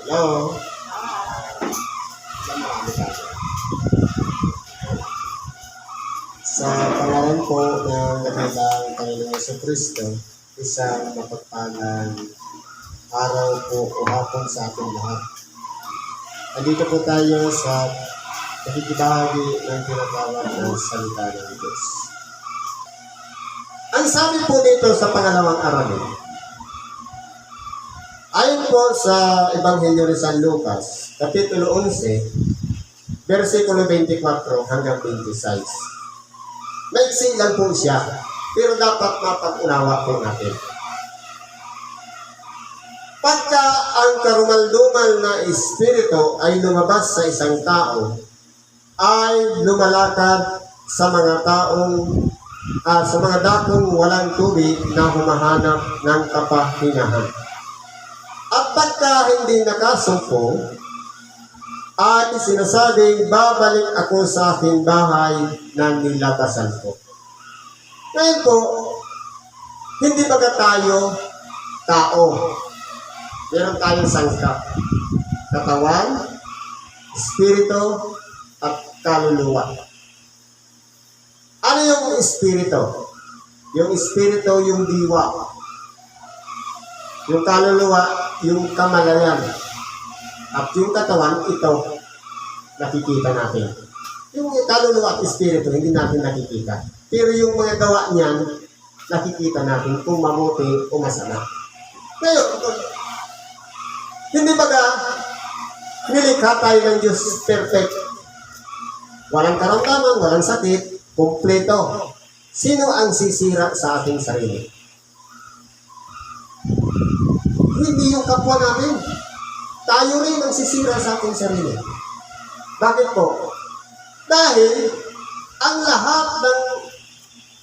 Hello? Sa pangalan po ng dakilang Panginoong Jesucristo, isang mapagpalang araw po o hapon sa ating lahat. Nandito po tayo sa pakikibahagi ng tinatawag ng salita ng Diyos. Ang sabi po dito sa pangalawang aralin, ayon po sa Ebanghelyo ni San Lucas, Kapitulo 11, versikulo 24 hanggang 26. Maiksi lang po siya, pero dapat mapag-unawa po natin. Pagka ang karumaldumal na espiritu ay lumabas sa isang tao, ay lumalakad sa mga sa mga dakong walang tubig na humahanap ng kapahinahan. At pagka hindi nakasupo, ay sinasabing, babalik ako sa aking bahay na nilabasan ko. Ngayon po, hindi baga tayo tao. Meron tayong sangkap. Katawan, espiritu, at kaluluwa. Ano yung espiritu? Yung espiritu, yung diwa. Yung kaluluwa, yung kamalayan. At yung katawan, ito, nakikita natin. Yung kaluluwa at espiritu, hindi natin nakikita. Pero yung mga gawa niyan, nakikita natin kung mabuti o masama. Ngayon, hindi baga, nilikha tayo ng Diyos perfect. Walang karamdaman, walang sakit, kumpleto. Sino ang sisira sa ating sarili? Hindi yung kapwa namin. Tayo rin ang sisira sa ating sarili. Bakit po? Dahil ang lahat ng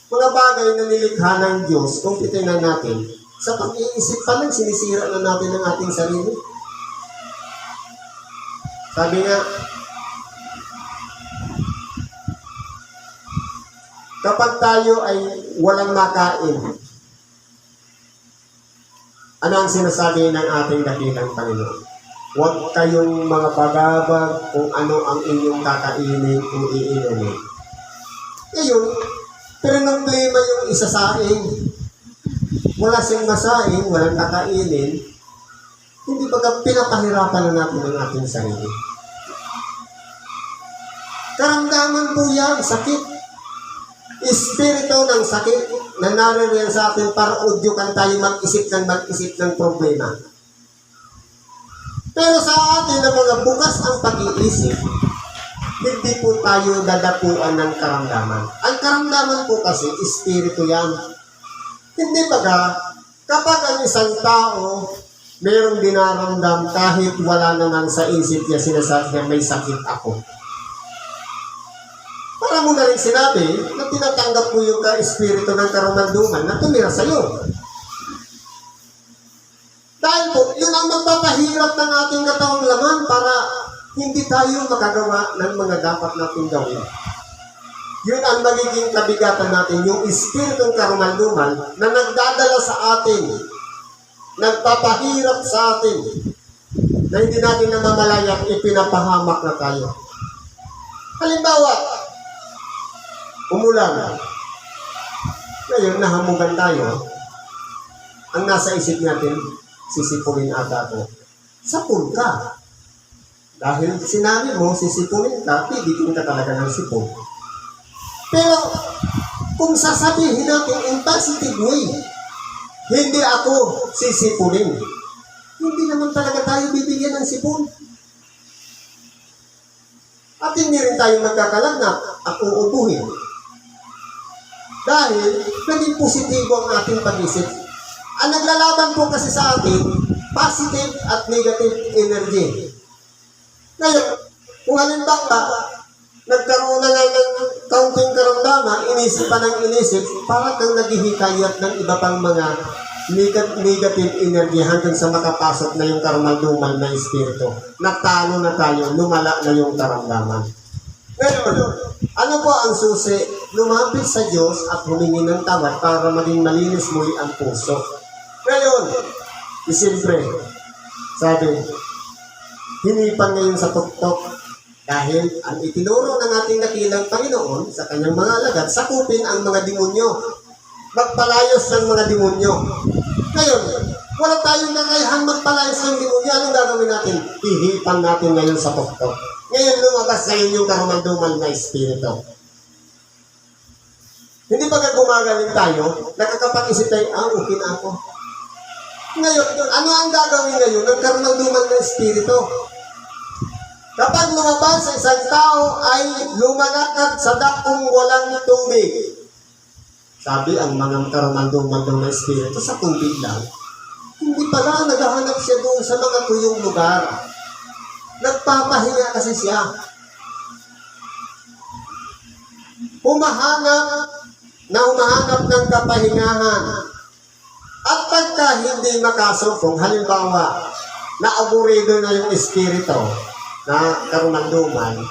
mga bagay na nilikha ng Diyos, kung titingnan natin, sa pag-iisip pa lang, sinisira na natin ang ating sarili. Sabi nga, kapag tayo ay walang makain, ano ang sinasabi ng ating dakilang Panginoon? Huwag kayong mga bagabag kung ano ang inyong kakainin o iinumin. Ngayon, problema yung isasaing. Wala siyang masaing, walang kakainin. Hindi baga pinapahirapan na natin ang ating sarili. Karamdaman po yan, sakit. Espiritu ng sakit na naririyan sa atin para udyukan tayo mag-isip ng problema. Pero sa atin na mga bukas ang pag-iisip, hindi po tayo dadapuan ng karamdaman. Ang karamdaman po kasi, espiritu yan. Hindi baga, kapag ang isang tao mayroong dinaramdam kahit wala naman sa isip niya, sinasabi niya, may sakit ako. Para mo na rin sinabi na tinatanggap mo yung ka-espiritu ng karumalduman na tumira sa'yo. Dahil po, yun ang magpapahirap ng ating katawang laman para hindi tayo makagawa ng mga dapat natin gawin. Yun ang magiging kabigatan natin, yung espiritong karumalduman na nagdadala sa atin, nagpapahirap sa atin, na hindi natin namamalayan, ipinapahamak na tayo. Halimbawa, umulan. Ngayon, nahamugan tayo. Ang nasa isip natin, sisipunin ata ako. Sapul ka. Dahil sinabi mo, sisipunin ka, pibitin ka talaga ng sipon. Pero, kung sasabihin natin in positive way, hindi ako sisipunin. Hindi naman talaga tayo bibigyan ng sipon. At hindi rin tayo magkakalagnat at uubuhin. Dahil, naging positibo ang ating pag-isip. Ang naglalaban po kasi sa atin, positive at negative energy. Ngayon, kung halimbawa, nagkaroon na ng kaunting karamdaman, inisip pa ng inisip, para kang naghihikayat ng iba pang mga negative energy hanggang sa makapasok na yung karumaldumal na espiritu. Natalo na tayo, lumala na yung karamdaman. Ngayon, ano po ang susi? Lumapit sa Diyos at humingi ng tawad para maging malinis muli ang puso. Ngayon, siyempre, sabi, hinipan ngayon sa tuktok. Dahil ang itinuro ng ating dakilang Panginoon sa kanyang mga alagad, sakupin ang mga demonyo. Magpalayos ng mga demonyo. Ngayon, wala tayong nakayahan magpalayos ng demonyo. Anong gagawin natin? Ihipan natin ngayon sa tuktok. Ngayon lumabas sa inyong karumaldumal na espiritu. Hindi ba gumagaling tayo? Nakakapag-isip tayo, okay na ako. Ngayon, ano ang gagawin ngayon ng karumaldumal na espiritu? Kapag lumabas sa isang tao ay lumanakad sa dakong walang tubig. Sabi ang mga karumaldumal na espiritu sa tubig lang. Hindi pala, naghahanap siya doon sa mga tuyong lugar. Nagpapahinga kasi siya. Humahanap ng kapahingahan. At pagka hindi makasukong, halimbawa, naaburido na yung espiritu na karumaldumal,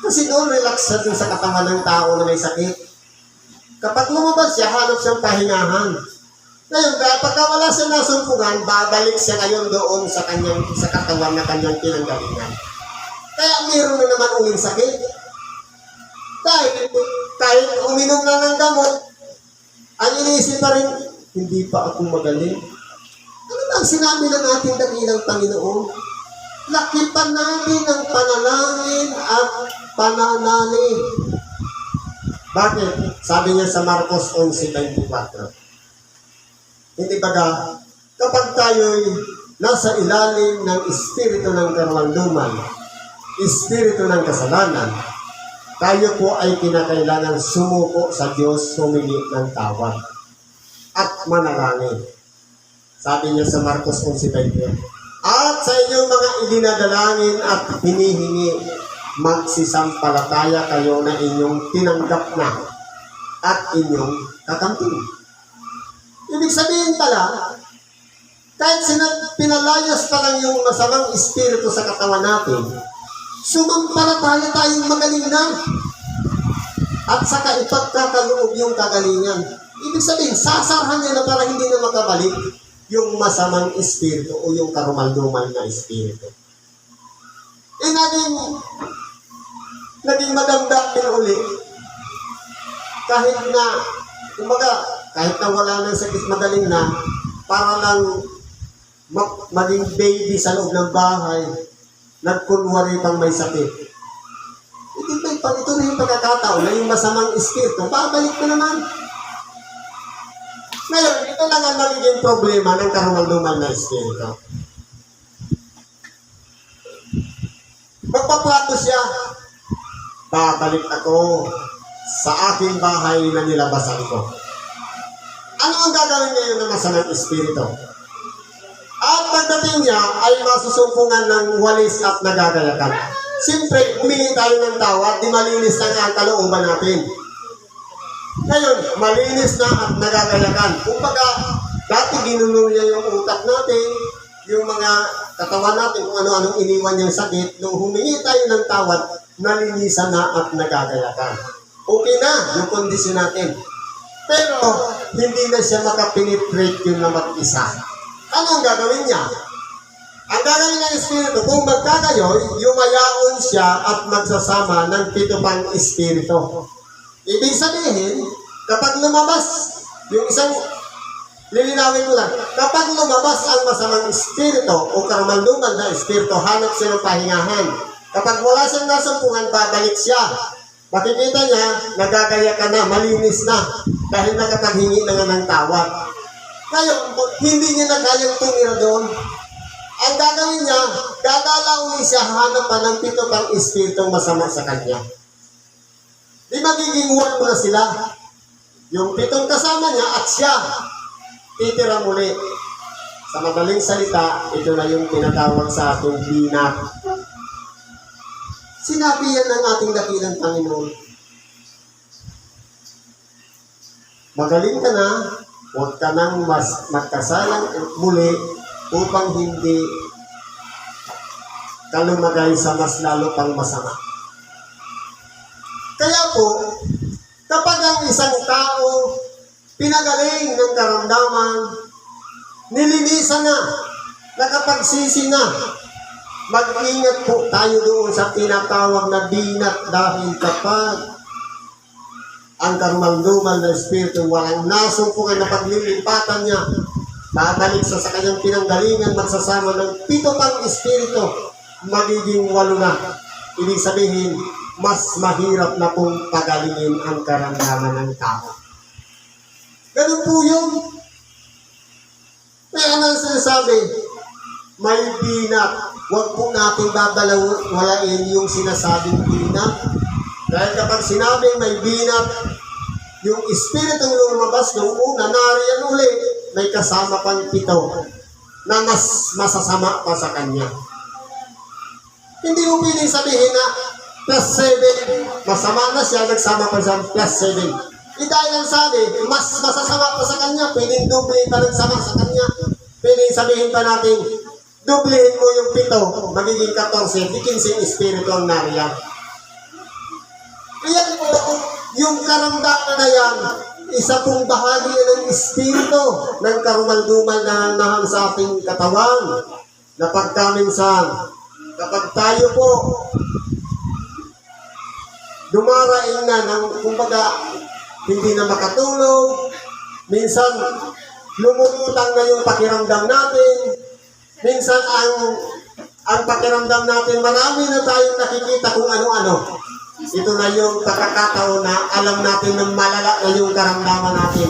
kasi doon relax na dun sa katawan ng tao na may sakit. Kapag lumabas siya, hanap siyang pahingahan. Ngayon, pagka wala siya nasumpungan, babalik siya ngayon doon sa katawan na kanyang pinanggalingan. Kaya mayroon na naman uling sakit. Kahit uminom na ng gamot, ang iniisip pa rin, hindi pa ako magaling. Ano ba ang sinabi ng ating dakilang Panginoon? Lakipan natin ang panalangin at pananalig. Bakit? Sabi niya sa Marcos 11:24. Hindi baga, kapag tayo'y nasa ilalim ng espiritu ng karumaldumal, espiritu ng kasalanan, tayo po ay kinakailangan sumuko sa Diyos, humingi ng tawad at manalangin. Sabi niya sa Marcos 11:24, at sa inyong mga idinadalangin at hinihingi, magsisampalataya kayo na inyong tinanggap na at inyong kakamtin. Ibig sabihin pala, kahit pinalayas pa lang yung masamang espiritu sa katawan natin, sumampalataya tayong magaling na at saka ipagkakaloob yung kagalingan. Ibig sabihin, sasarhan niya na para hindi na makabalik yung masamang espiritu o yung karumaldumal na espiritu. Naging madamdamin uli kahit na, kahit na wala ng sakit, magaling na, para lang maging baby sa loob ng bahay, nagkunwari pang may sakit. Ito na yung pagkakataon na yung masamang espiritu, babalik na naman. Ngayon, ito lang ang nagiging problema ng karumaldumal na espiritu. Magpaplato siya, babalik ako sa aking bahay na nilabasan ko. Ano ang gagawin ngayon ng masamang espiritu? At pagdating niya ay masusumpungan ng walis at nagagayakan. Siyempre, humingi tayo ng tawad, di malinis na nga ang kalooban natin. Ngayon, malinis na at nagagayakan. Kumbaga, dati ginulong niya yung utak natin, yung mga katawan natin, kung ano-anong iniwan niyang sakit. Nung humingi tayo ng tawad, nalinisan na at nagagayakan. Okay na yung kondisyon natin. Pero, hindi na siya makapenetrate yun na mag-isa. Ano ang gagawin niya? Ang gagawin ng espiritu, kung magkakayoy, yumayaon siya at magsasama ng 7 pang espiritu. Ibig sabihin, kapag lumabas, yung isang, lilinawin ko lang, kapag lumabas ang masamang espiritu o karumaldumal na espiritu, hanap siya ng pahingahan. Kapag wala siyang nasumpungan, babalik siya. Makikita niya, nagagaya ka na, malinis na, dahil nakapaghingi na nga ng tawad. Ngayon, hindi niya na kayang tumira doon. Ang gagawin niya, dadala uli siya, hanap pa ng 7 pang espiritong masama sa kanya. Di magiging one na sila. Yung 7 kasama niya at siya, titira muli. Sa madaling salita, ito na yung tinatawag sa ating binak. Sinabi yan ng ating dakilang Panginoon. Magaling ka na, huwag ka nang magkasalang muli upang hindi ka lumagay sa mas lalo pang masama. Kaya po, kapag ang isang tao pinagaling ng karamdaman, nilinisan na, nakapagsisi na, mag-ingat po tayo doon sa tinatawag na binat dahil kapag ang karumaldumal na espiritu walang nasumpungan na paglilipatan niya, babalik sa kanyang pinanggalingan, magsasama ng 7 pang espiritu, magiging 8 na. Ibig sabihin, mas mahirap na pong pagalingin ang karamdaman ng tao. Ganun po yun. Kaya ano sinasabi? May binat. Huwag po natin walain yung sinasabing binat. Dahil kapag sinabi may binat, yung espiritong lumabas nung una, nariyan uli, may kasama pang 7 na mas masasama pa sa kanya. Hindi mo piling sabihin na plus 7, masama na siya, nagsama pa siya plus 7. Dahil ang sabi, mas masasama pa sa kanya, pwedeng doble pa nagsama sa kanya. Pwedeng sabihin pa natin, doblehin mo yung 7, magiging 14, di 15 espiritu ang nariyan. Kaya po, yung karamdaman na yan, isa pong bahagi ng espiritu ng karumaldumal na nahang sa ating katawan, na pagkaminsan, kapag tayo po, dumaraing na ng, kumbaga, hindi na makatulog, minsan lumulutang na yung pakiramdam natin, minsan ang pakiramdam natin, marami na tayong nakikita kung ano-ano. Ito na yung pagkakataon na alam natin na malala na yung karamdaman natin.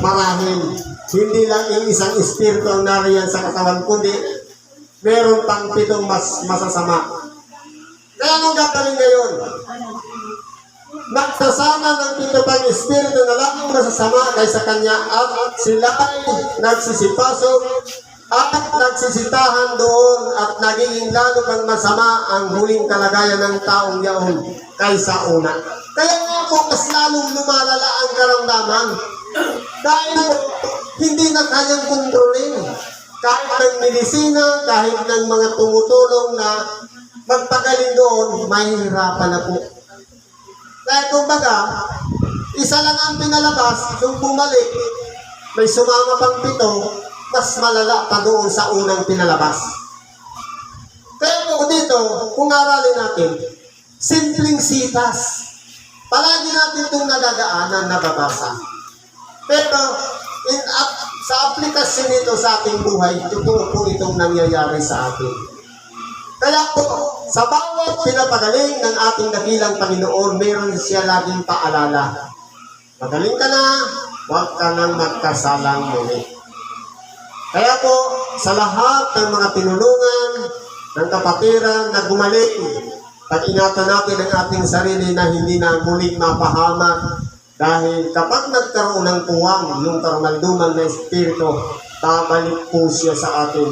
Marahil, hindi lang yung isang espiritu ang nariyan sa katawan, kundi meron pang 7 mas masasama. Kaya anong gagawin ngayon? Magsasama ng 7 pang espiritu na lang masasama kaysa kanya at sila ay nagsisipasok at nagsisitahan doon at naging lalo pang masama ang huling kalagayan ng taong yaon kaysa una. Kaya nga po, mas lalong lumalala ang karamdaman dahil hindi na kayang kontrolin. Kahit ng medisina, kahit ng mga tumutulong na magpagaling doon, mahihirapan na po. Kaya kumbaga, isa lang ang pinalabas, nung bumalik, may sumama pang 7, mas malala pa doon sa unang pinalabas. Kaya po dito, kung aralin natin, simpleng sitas. Palagi natin itong nadadaanan, nababasa. Pero, sa aplikasyon nito sa ating buhay, totoo po itong nangyayari sa atin. Kaya po, sa bawat pinapagaling ng ating dakilang Panginoon, meron siya laging paalala. Magaling ka na, huwag ka nang magkasalang muli. Kaya po, sa lahat ng mga tinulungan ng kapatiran na gumaling, pag-ingatan natin ang ating sarili na hindi na muling mapahamak. Dahil kapag nagkaroon ng puwang, yung karumaldumal na espiritu, babalik po siya sa atin.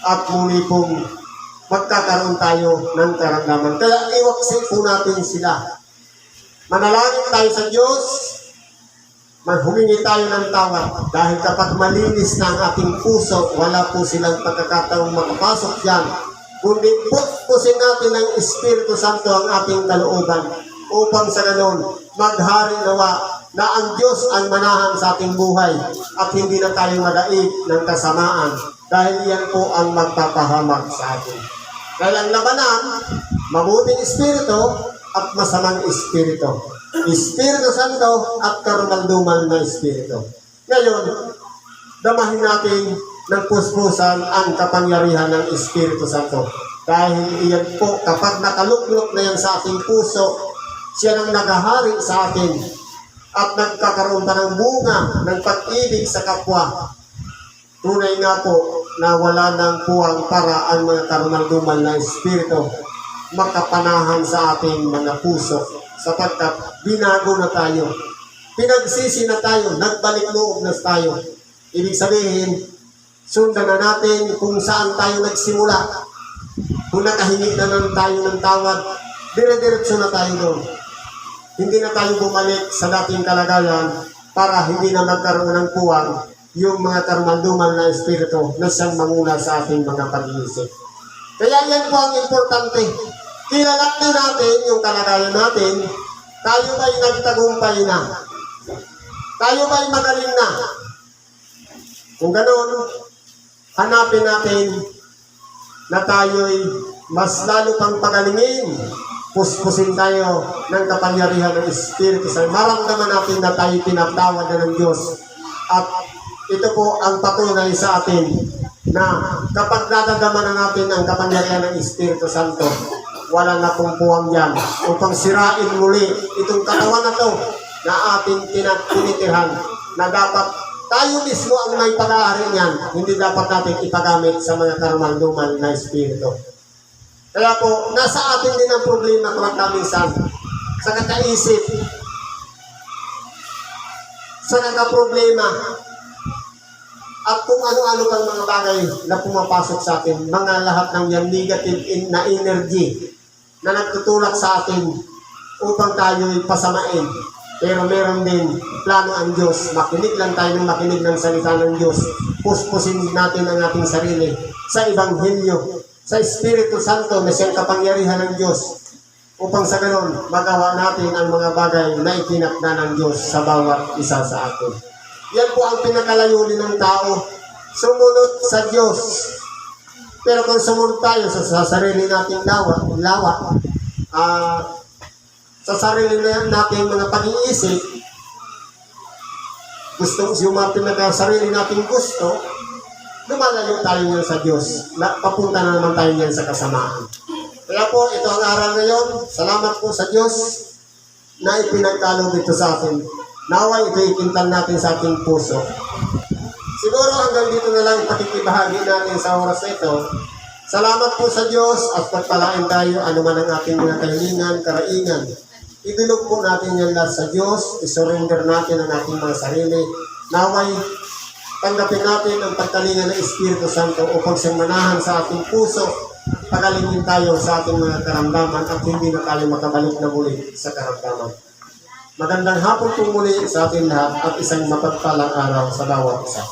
At muli pong magkakaroon tayo ng karamdaman. Kaya iwaksin po natin sila. Manalangin tayo sa Diyos, maghumingi tayo ng tawad. Dahil kapag malinis na ang ating puso, wala po silang pagkakataong makapasok dyan. Kundi pupusin natin ng Espiritu Santo ang ating kalooban upang sa ganon, maghari nawa na ang Diyos ang manahan sa ating buhay at hindi na tayo madaig ng kasamaan dahil yan po ang magpapahamak sa atin. Dahil ang labanan, mabuting espiritu at masamang espiritu. Espiritu Santo at karumaldumal na espiritu. Ngayon, damahin natin ng puspusan ang kapangyarihan ng Espiritu Santo. Dahil iyan po, kapag nakaluklok na yan sa ating puso, siya nang naghahari sa atin at nagkakaroon pa ng bunga ng pag-ibig sa kapwa. Tunay nga po na wala ng puwang para ang mga karumaldumal na espiritu makapanahan sa ating mga puso sapagkat binago na tayo. Pinagsisi na tayo, nagbalik loob na tayo. Ibig sabihin, sundan na natin kung saan tayo nagsimula. Kung nakahingi na lang tayo ng tawad, dire-diretso na tayo doon. Hindi na tayo bumalik sa dating kalagayan para hindi na magkaroon ng puwang yung mga karumaldumal na espiritu na siyang manguna sa ating mga pag-iisip. Kaya yan po ang importante. Kilalanin natin yung kalagayan natin. Tayo ba'y nagtagumpay na? Tayo ba'y magaling na? Kung ganoon, hanapin natin na tayo'y mas lalo pang pagalingin, puspusin tayo ng kapangyarihan ng Espiritu Santo. Maramdaman natin na tayo tinatawad na ng Diyos. At ito po ang patunay sa atin na kapag nadadama na natin ang kapangyarihan ng Espiritu Santo, wala na pong puwang yan upang sirain muli itong katawan na to na ating tinitirhan na dapat tayo mismo ang may pag-aari niyan, hindi dapat natin ipagamit sa mga karumal-dumal na espiritu. Kaya po, nasa atin din ang problema minsan sa kakaisip, sa nagka-problema, at kung ano-ano pang mga bagay na pumapasok sa atin, mga lahat ng yan negative na energy na nagtutulak sa atin upang tayo'y pasamain. Pero meron din plano ang Diyos. Makinig lang tayo ng makinig ng salita ng Diyos. Puspusin natin ang ating sarili sa Ebanghelyo, sa Espiritu Santo na siyang kapangyarihan ng Diyos upang sa ganon magawa natin ang mga bagay na itinakda ng Diyos sa bawat isa sa atin. Yan po ang pinakalayunin ng tao, sumunod sa Diyos. Pero kung sumunod tayo sa sarili nating lawa, sa sarili nating mga pag-iisip, yung mga pinaka-sarili nating gusto, lumalayo tayo niyan sa Diyos. Papunta na naman tayo niyan sa kasamaan. Kaya po, ito ang aral ngayon. Salamat po sa Diyos na ipinagkaloob ito sa atin. Naway ito ikintan natin sa ating puso. Siguro hanggang dito na lang pakikibahagi natin sa oras na ito. Salamat po sa Diyos at pagpalain tayo anuman ang ating mga kahilingan, karaingan. Idulog po natin yan lahat sa Diyos. Isurrender natin ang ating mga sarili. Naway, tanggapin natin ang pagkalinga ng Espiritu Santo upang siyang sa ating puso. Pagalingin tayo sa ating mga karamdaman at hindi na tayo makabalik na muli sa karamdaman. Magandang hapon po muli sa ating lahat at isang mapagpalang araw sa bawat isa.